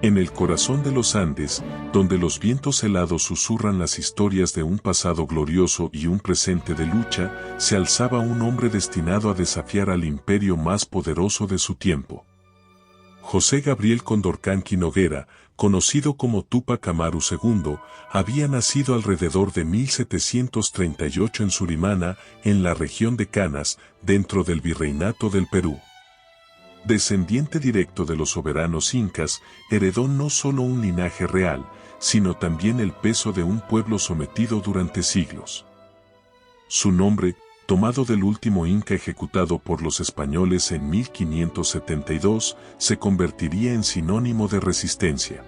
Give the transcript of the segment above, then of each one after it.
En el corazón de los Andes, donde los vientos helados susurran las historias de un pasado glorioso y un presente de lucha, se alzaba un hombre destinado a desafiar al imperio más poderoso de su tiempo. José Gabriel Condorcanqui Noguera, conocido como Túpac Amaru II, había nacido alrededor de 1738 en Surimana, en la región de Canas, dentro del Virreinato del Perú. Descendiente directo de los soberanos incas, heredó no solo un linaje real, sino también el peso de un pueblo sometido durante siglos. Su nombre, tomado del último inca ejecutado por los españoles en 1572, se convertiría en sinónimo de resistencia.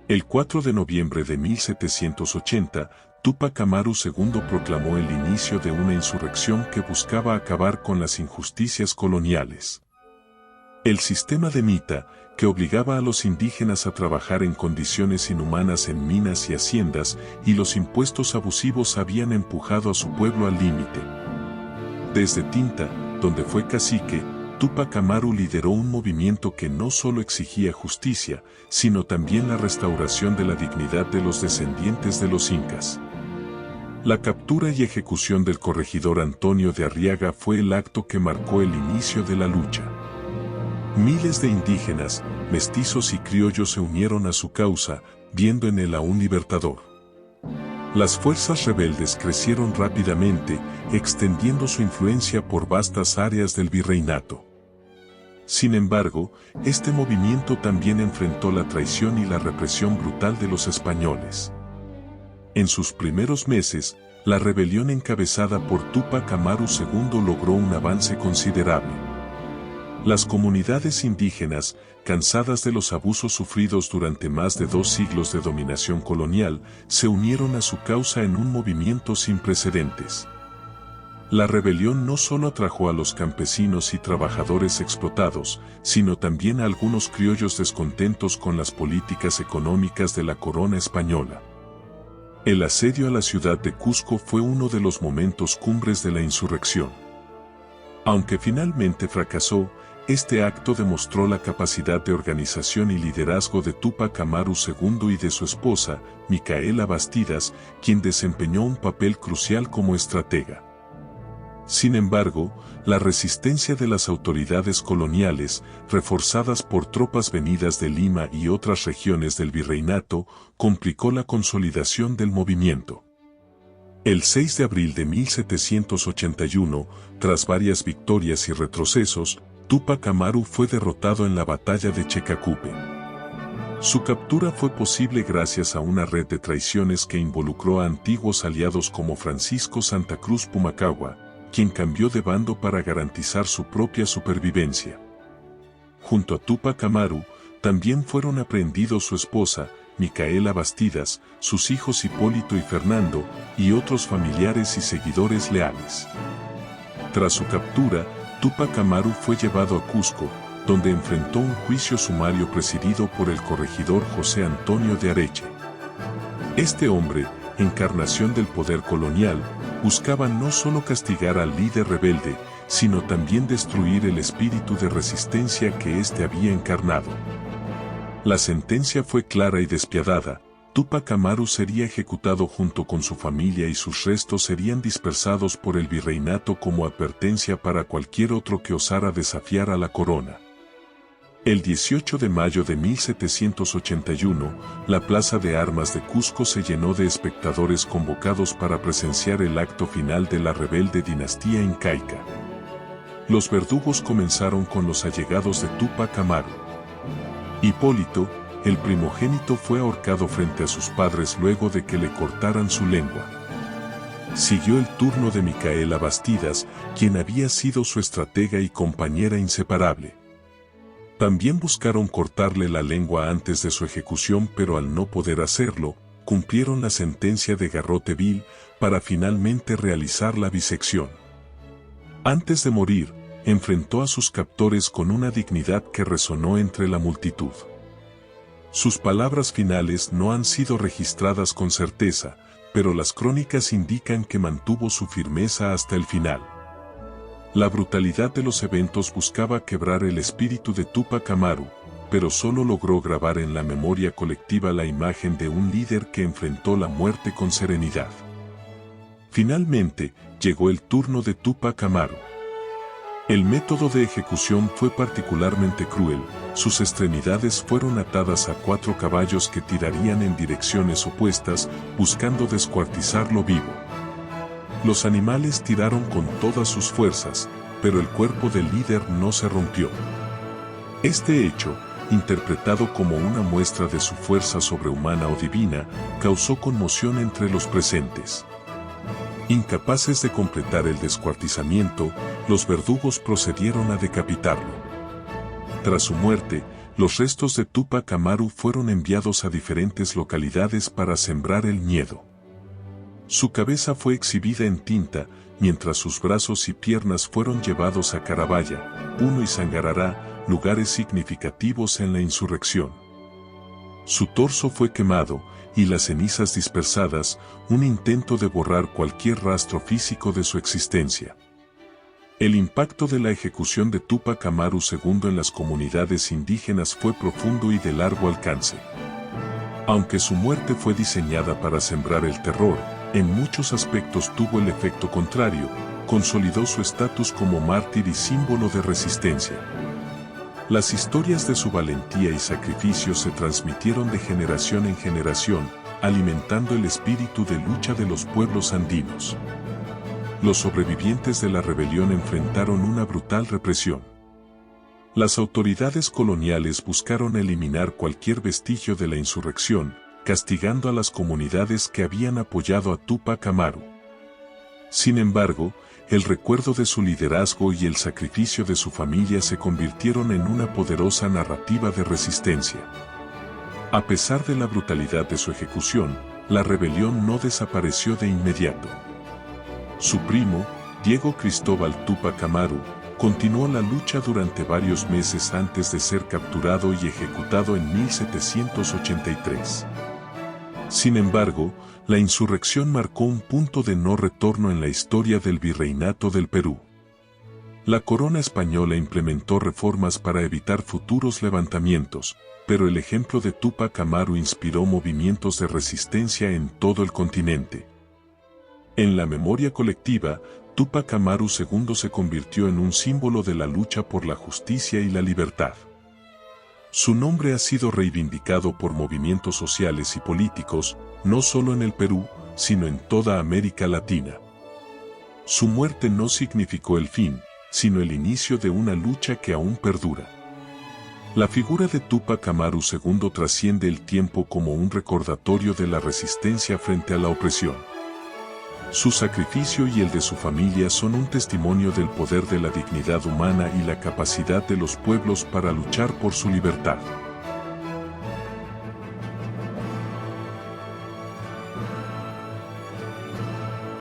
El 4 de noviembre de 1780, Túpac Amaru II proclamó el inicio de una insurrección que buscaba acabar con las injusticias coloniales. El sistema de Mita, que obligaba a los indígenas a trabajar en condiciones inhumanas en minas y haciendas, y los impuestos abusivos habían empujado a su pueblo al límite. Desde Tinta, donde fue cacique, Túpac Amaru lideró un movimiento que no solo exigía justicia, sino también la restauración de la dignidad de los descendientes de los incas. La captura y ejecución del corregidor Antonio de Arriaga fue el acto que marcó el inicio de la lucha. Miles de indígenas, mestizos y criollos se unieron a su causa, viendo en él a un libertador. Las fuerzas rebeldes crecieron rápidamente, extendiendo su influencia por vastas áreas del virreinato. Sin embargo, este movimiento también enfrentó la traición y la represión brutal de los españoles. En sus primeros meses, la rebelión encabezada por Túpac Amaru II logró un avance considerable. Las comunidades indígenas, cansadas de los abusos sufridos durante más de 2 siglos de dominación colonial, se unieron a su causa en un movimiento sin precedentes. La rebelión no solo atrajo a los campesinos y trabajadores explotados, sino también a algunos criollos descontentos con las políticas económicas de la corona española. El asedio a la ciudad de Cusco fue uno de los momentos cumbres de la insurrección. Aunque finalmente fracasó, este acto demostró la capacidad de organización y liderazgo de Túpac Amaru II y de su esposa, Micaela Bastidas, quien desempeñó un papel crucial como estratega. Sin embargo, la resistencia de las autoridades coloniales, reforzadas por tropas venidas de Lima y otras regiones del virreinato, complicó la consolidación del movimiento. El 6 de abril de 1781, tras varias victorias y retrocesos, Túpac Amaru fue derrotado en la batalla de Checacupe. Su captura fue posible gracias a una red de traiciones que involucró a antiguos aliados como Francisco Santa Cruz Pumacahua, quien cambió de bando para garantizar su propia supervivencia. Junto a Túpac Amaru, también fueron aprehendidos su esposa, Micaela Bastidas, sus hijos Hipólito y Fernando, y otros familiares y seguidores leales. Tras su captura, Túpac Amaru fue llevado a Cusco, donde enfrentó un juicio sumario presidido por el corregidor José Antonio de Areche. Este hombre, encarnación del poder colonial, buscaba no solo castigar al líder rebelde, sino también destruir el espíritu de resistencia que éste había encarnado. La sentencia fue clara y despiadada. Túpac Amaru sería ejecutado junto con su familia y sus restos serían dispersados por el virreinato como advertencia para cualquier otro que osara desafiar a la corona. El 18 de mayo de 1781, la plaza de armas de Cusco se llenó de espectadores convocados para presenciar el acto final de la rebelde dinastía incaica. Los verdugos comenzaron con los allegados de Túpac Amaru. Hipólito, el primogénito, fue ahorcado frente a sus padres luego de que le cortaran su lengua. Siguió el turno de Micaela Bastidas, quien había sido su estratega y compañera inseparable. También buscaron cortarle la lengua antes de su ejecución, pero al no poder hacerlo, cumplieron la sentencia de garrote vil para finalmente realizar la bisección. Antes de morir, enfrentó a sus captores con una dignidad que resonó entre la multitud. Sus palabras finales no han sido registradas con certeza, pero las crónicas indican que mantuvo su firmeza hasta el final. La brutalidad de los eventos buscaba quebrar el espíritu de Túpac Amaru, pero solo logró grabar en la memoria colectiva la imagen de un líder que enfrentó la muerte con serenidad. Finalmente, llegó el turno de Túpac Amaru. El método de ejecución fue particularmente cruel, sus extremidades fueron atadas a 4 caballos que tirarían en direcciones opuestas, buscando descuartizarlo vivo. Los animales tiraron con todas sus fuerzas, pero el cuerpo del líder no se rompió. Este hecho, interpretado como una muestra de su fuerza sobrehumana o divina, causó conmoción entre los presentes. Incapaces de completar el descuartizamiento, los verdugos procedieron a decapitarlo. Tras su muerte, los restos de Túpac Amaru fueron enviados a diferentes localidades para sembrar el miedo. Su cabeza fue exhibida en tinta, mientras sus brazos y piernas fueron llevados a Carabaya, Puno y Sangarará, lugares significativos en la insurrección. Su torso fue quemado, y las cenizas dispersadas, un intento de borrar cualquier rastro físico de su existencia. El impacto de la ejecución de Túpac Amaru II en las comunidades indígenas fue profundo y de largo alcance. Aunque su muerte fue diseñada para sembrar el terror, en muchos aspectos tuvo el efecto contrario, consolidó su estatus como mártir y símbolo de resistencia. Las historias de su valentía y sacrificio se transmitieron de generación en generación, alimentando el espíritu de lucha de los pueblos andinos. Los sobrevivientes de la rebelión enfrentaron una brutal represión. Las autoridades coloniales buscaron eliminar cualquier vestigio de la insurrección, castigando a las comunidades que habían apoyado a Túpac Amaru. Sin embargo, el recuerdo de su liderazgo y el sacrificio de su familia se convirtieron en una poderosa narrativa de resistencia. A pesar de la brutalidad de su ejecución, la rebelión no desapareció de inmediato. Su primo, Diego Cristóbal Túpac Amaru, continuó la lucha durante varios meses antes de ser capturado y ejecutado en 1783. Sin embargo, la insurrección marcó un punto de no retorno en la historia del virreinato del Perú. La corona española implementó reformas para evitar futuros levantamientos, pero el ejemplo de Túpac Amaru inspiró movimientos de resistencia en todo el continente. En la memoria colectiva, Túpac Amaru II se convirtió en un símbolo de la lucha por la justicia y la libertad. Su nombre ha sido reivindicado por movimientos sociales y políticos, no solo en el Perú, sino en toda América Latina. Su muerte no significó el fin, sino el inicio de una lucha que aún perdura. La figura de Túpac Amaru II trasciende el tiempo como un recordatorio de la resistencia frente a la opresión. Su sacrificio y el de su familia son un testimonio del poder de la dignidad humana y la capacidad de los pueblos para luchar por su libertad.